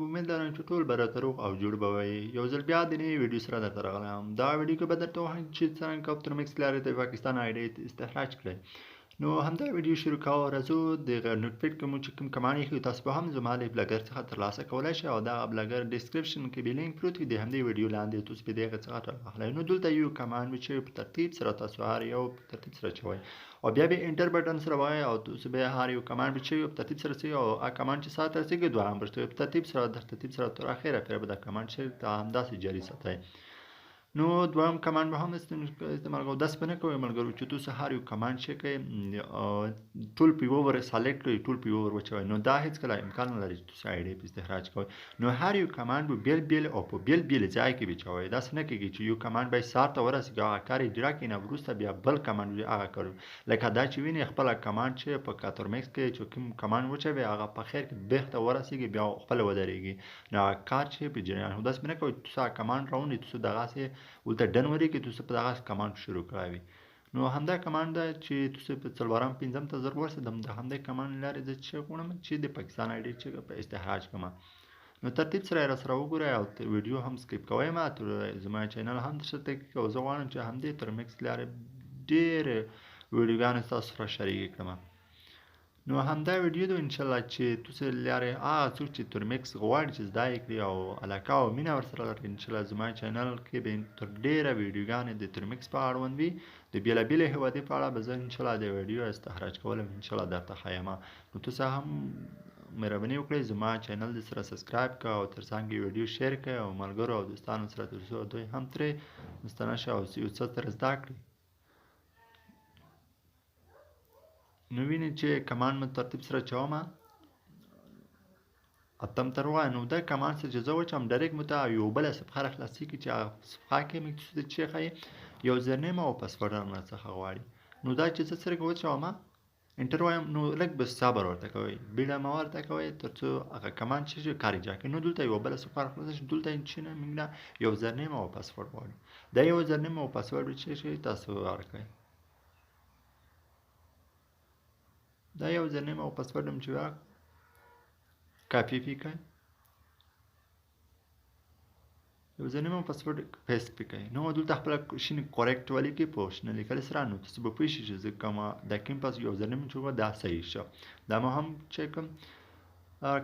امید لرم چې ټول به راته روغ او جوړ به وئ. یو ځل بیا د نوې ویډیو سره درته راغلی یم. دا ویډیو کې به درته ووایم چې څرنګه کاپترمکس لارې د پاکستان ایډي استخراج کړئ. نو همدا ویډیو شروع کوو. راځو د نوټپیډ کې مو چې کوم کمانډ ایښی تاسو به هم زما د بلاګر څخه ترلاسه کولی شئ او دغه بلاګر ډسکرپشن کې به لینک پروت وي د همدې ویډیو لاندې تاسو به د هغې څخه راواخلئ. نو دلته یو کمانډ وي چې په ترتیب سره تاسو هر یو په ترتیب سره چوئ او بیا به انټر بټن سره وایئ او تاسو به هر یو کمانډ چې په ترتیب سره څوئ او هغه کمانډ چې ساته رسیږي دوهم پرته په ترتیب سره در ترتیب سره تر اخره پورې به دا کمانډ چې همداسې جاري ساتئ. نو دویم کمانډ به هم استعمال کوو. داسې به نه کوئ ملګرو چې تاسو هر یو کمانډ چې کوئ ټول په یوه ور سلیکټ کړئ، ټول په یوه ور وچوئ. نو دا هېڅکله امکان نه لري چې تاسو ایډي په استخراج کوئ. نو هر یو کمانډ به بیل بیل او په بیل بیل ځای کې وچوئ. داسې نه کېږي چې یو کمانډ به یې سار ته ورسېږي هغه کار یې ډیره کړي، نه وروسته بیا بل کمانډ هغه کار لکه دا چې وینئ خپله کمانډ چې په کاپترمکس کې چې کوم کمانډ وچوئ هغه په خیر کې بیرته ورسېږي بیا خپله ودرېږي. نو هغه کار چې په جریان و داسې به نه کوئ تاسو هغه کمانډ راونډئ تاسو دغسې ولته ډن کې تاسو په دغه کمانډ شروع کړئ. نو همدا کمانډ ده چې تاسو په څلورم پنځم ته زر ورسېدم د همدې کمانډ لارې زه چې غواړم چې د پاکستان ایډي چې په استخراج کړم. نو ترتیب سره یې راسره وګورئ او ویډیو هم سکیپ کوئ مه زما چینل هم درسره تحقیق کوو. زه غواړم چې همدې ترمکس لارې ډېرې ویډیوګانې ستاسو سره شریکې کړم. نو همدا ویډیو ده انشاءالله چې تاسو لارې هغه څوک چې ترمکس غواړي چې زده یې کړي او علاقه او مینه ورسره لري انشاءالله زما چینل کې به تر ډېره ویډیوګانې د ترمکس په اړوند وي. د بېلابېلې هیوادې په اړه به زه انشاءالله د ویډیو استخراج کولم انشاءالله درته ښیم. نو تاسو هم مهرباني وکړئ زما چینل د سره سبسکریب کړه او تر څنګ یې ویډیو شیر کړئ او ملګرو او دوستانو سره تر څو دوی هم ترې مستنه شي او یو څه ترې زده کړي. نو وینئ چې کمانډ مو ترتیب سره چومه اتم تر وایه. نو دا کمانډ سره چې زه وچوم ډایرکټ مو ته یو بله صفحه راخلاصېږي چې هغه صفحه کې مې تاسو ته چې ښایي یوزرنیم او پاسورډ راڅخه غواړي. نو دا چې زه څرنګه وچومه انټر وایم نو لږ به صبر ورته کوئ، بیړه مه ورته کوئ تر څو هغه کمانډ چې کارېجا کړي. نو دلته یوه بله صفحه راخلاصه شي دلته چې نه موږ نه یوزرنیم او پاسورډ غواړي. دا یوزرنیم او پاسورډ چې شي تاسو ورکړئ. دا یوزرنیم او پاسورډ هم چې کاپي پې کړئ، یوزرنیم او پاسورډ پیسټ پې کړئ. نو دلته خپله شین کورکټ ولیکئ په شنه لیکلي سره. نو تاسو به پوه شئ چې زه کومه دا کوم یوزرنیم چې دا صحیح شه. دا مو هم چې کوم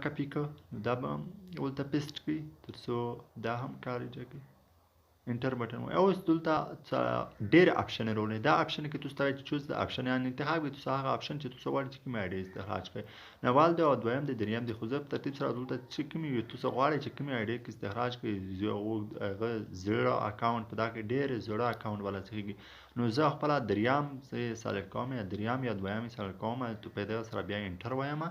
کاپي کړه دا به هم ولته پیسټ کړئ تر څو دا هم کارېجا کړي. انټر بټن وایي. اوس دلته ډېر اپشن راولئ. دا اپشن کې تاسو ته وایي چې چوز د اپشن یعنې انتخاب کړئ تاسو هغه اپشن چې تاسو غواړئ چې کوم ایډي استخراج کړئ. اول دی او دویم دی دریم دی خو زه په ترتیب سره دلته چې کومې تاسو غواړئ چې کومې ایډي کې استخراج کړئ هغه زړه اکاونټ په دا کې ډېر زړه اکاونټ والا څخیږي. نو زه خپله دریم سلیکټ کوم یا دریم یا دویم سلیکټ کوم په دغه سره بیا انټر وایم.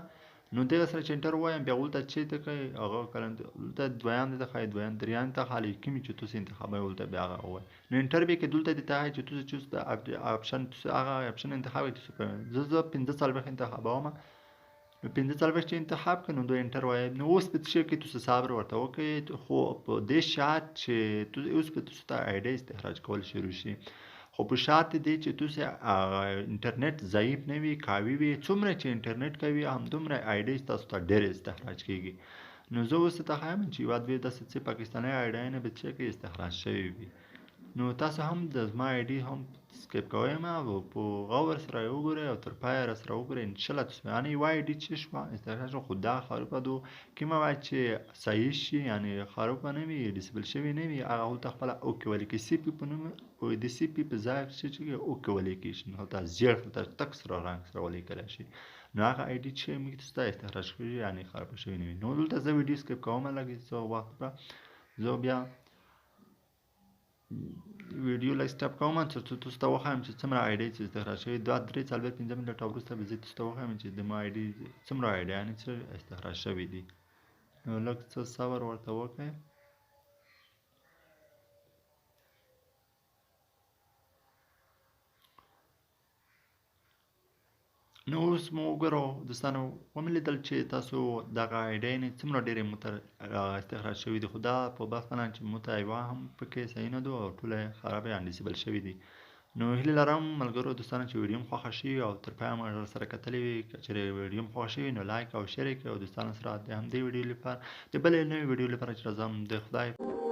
نو دغه سره چې انټر وایم بیا ولته چې ته کوئ هغه کلم دلته دویم دی ته ښایي دویم دریم ته خالي کومې چې تاسو انتخابوئ ولته بیا هغه ووایئ. نو انټر بیا کې دلته دې ته ښایي چې تاسو چوز د اپشن هغه اپشن انتخاب کړئ. زه 45 انتخابوم. نو 45 چې انتخاب کړئ نو دوی انټر وایي. نو اوس په څه کې تاسو صبر ورته وکړئ خو په دې شرط چې اوس په تاسو ته ایډي استخراج کول شروع شي. خو په شرط دی چې تاسو انټرنیټ ضعیف نه وي قوي وي. څومره چې انټرنیټ قوي همدومره ایډي تاسو ته ډېر استخراج کیږي. نو زه اوس ته ښیم چې یوه دوې داسې څه پاکستاني ایډي نه به چې کې استخراج شوي وي. نو تاسو هم د زما ایډي هم سکیپ کوئ مه او په غور سره یې وګورئ او تر پایه راسره وګورئ انشاءالله تاسو یعنې یوه ایډي چې شوه استخراج شوه خو دا خروپه دو کومه وه چې صحیح شي یعنې خروپه نه وي ډسبل شوې نه وي هغه ورته خپله اوکې ولیکئ. سی پي په نوم د سی پي په ځای چې اوکې ولیکئ شي نو هلته زیړ هلته تک سره رنګ سره ولیکلی شي. نو هغه ایډي چې موږ تاسو ته استخراج کړي یعنې خرابه شوې نه وي. نو دلته زه ویډیو سکیپ کوم لږ څه وخت به زه بیا ویډیو لږ سټاپ کوم تر څو تاسو ته وښایم چې څومره ایډي چې استخراج شوي 2 3 4 5 منټه وروسته به زه تاسو ته وښایم چې زما ایډي څومره ایډیانې چې استخراج شوي دي. نو لږ څه صبر ورته وکړئ. نو اوس مو وګورو دوستانو ومې لیدل چې تاسو دغه ایډیانې څومره ډېرې مو ته استخراج شوي دي خو دا په بس نه چې مو ته یوه هم پکې صحیح نه ده او ټوله یې خرابې ان ډسیبل شوي دي. نو هیله لرم ملګرو دوستانو چې ویډیو مو خوښه شي او تر پایه مو راسره کتلې وي که چېرې ویډیو مو خوښه شوي نو لایک او شیر یې کړئ او دوستانو سره د همدې ویډیو لپاره د بلې نوې ویډیو لپاره چې راځم د خدای